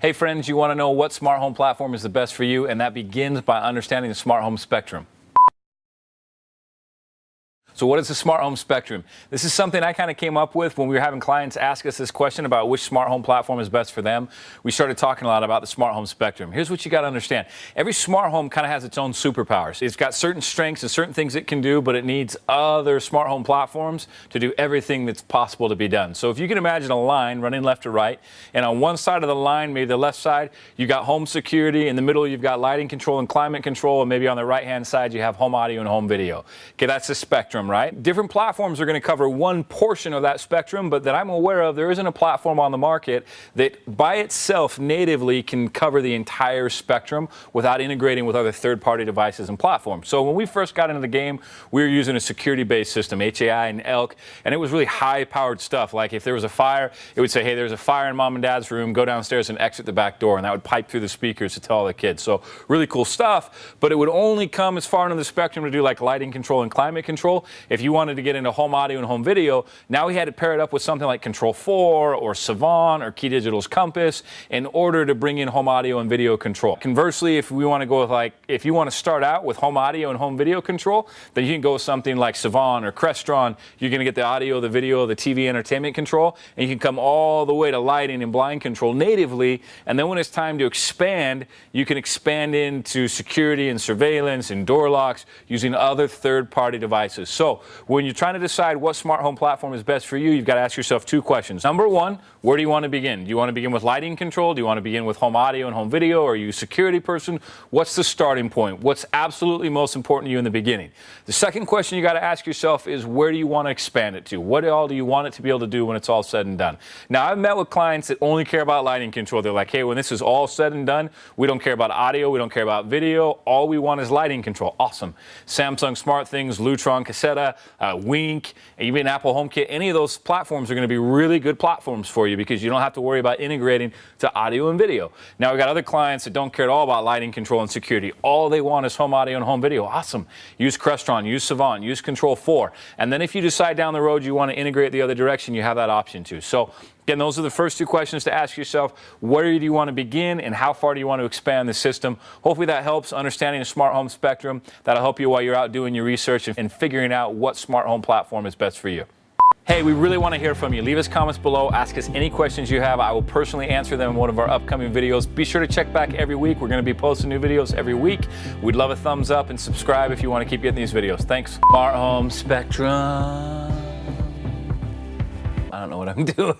Hey friends, you want to know what smart home platform is the best for you, and that begins by understanding the smart home spectrum. So what is the smart home spectrum? This is something I kind of came up with when we were having clients ask us this question about which smart home platform is best for them. We started talking a lot about the smart home spectrum. Here's what you got to understand. Every smart home kind of has its own superpowers. It's got certain strengths and certain things it can do, but it needs other smart home platforms to do everything that's possible to be done. So if you can imagine a line running left to right, and on one side of the line, maybe the left side, you got home security. In the middle, you've got lighting control and climate control, and maybe on the right-hand side, you have home audio and home video. Okay, that's the spectrum, right? Different platforms are going to cover one portion of that spectrum, but that I'm aware of, there isn't a platform on the market that by itself natively can cover the entire spectrum without integrating with other third-party devices and platforms. So when we first got into the game, we were using a security-based system, HAI and ELK, and it was really high-powered stuff. Like if there was a fire, it would say, hey, there's a fire in mom and dad's room, go downstairs and exit the back door, and that would pipe through the speakers to tell all the kids. So really cool stuff, but it would only come as far into the spectrum to do like lighting control and climate control. If you wanted to get into home audio and home video, now we had to pair it up with something like Control 4 or Savant or Key Digital's Compass in order to bring in home audio and video control. Conversely, if we want to go with if you want to start out with home audio and home video control, then you can go with something like Savant or Crestron. You're going to get the audio, the video, the TV entertainment control, and you can come all the way to lighting and blind control natively. And then when it's time to expand, you can expand into security and surveillance and door locks using other third-party devices. So when you're trying to decide what smart home platform is best for you, you've got to ask yourself two questions. Number one, where do you want to begin? Do you want to begin with lighting control? Do you want to begin with home audio and home video? Are you a security person? What's the starting point? What's absolutely most important to you in the beginning? The second question you got to ask yourself is, where do you want to expand it to? What all do you want it to be able to do when it's all said and done? Now, I've met with clients that only care about lighting control. They're like, hey, when this is all said and done, we don't care about audio, we don't care about video. All we want is lighting control. Awesome. Samsung SmartThings, Lutron, Caseta, Wink, even Apple HomeKit, any of those platforms are going to be really good platforms for you because you don't have to worry about integrating to audio and video. Now, we've got other clients that don't care at all about lighting control and security. All they want is home audio and home video. Awesome. Use Crestron, use Savant, use Control 4. And then if you decide down the road you want to integrate the other direction, you have that option too. So again, those are the first two questions to ask yourself. Where do you want to begin and how far do you want to expand the system? Hopefully that helps understanding the smart home spectrum. That'll help you while you're out doing your research and figuring out what smart home platform is best for you. Hey, we really want to hear from you. Leave us comments below. Ask us any questions you have. I will personally answer them in one of our upcoming videos. Be sure to check back every week. We're going to be posting new videos every week. We'd love a thumbs up and subscribe if you want to keep getting these videos. Thanks. Smart home spectrum. I don't know what I'm doing.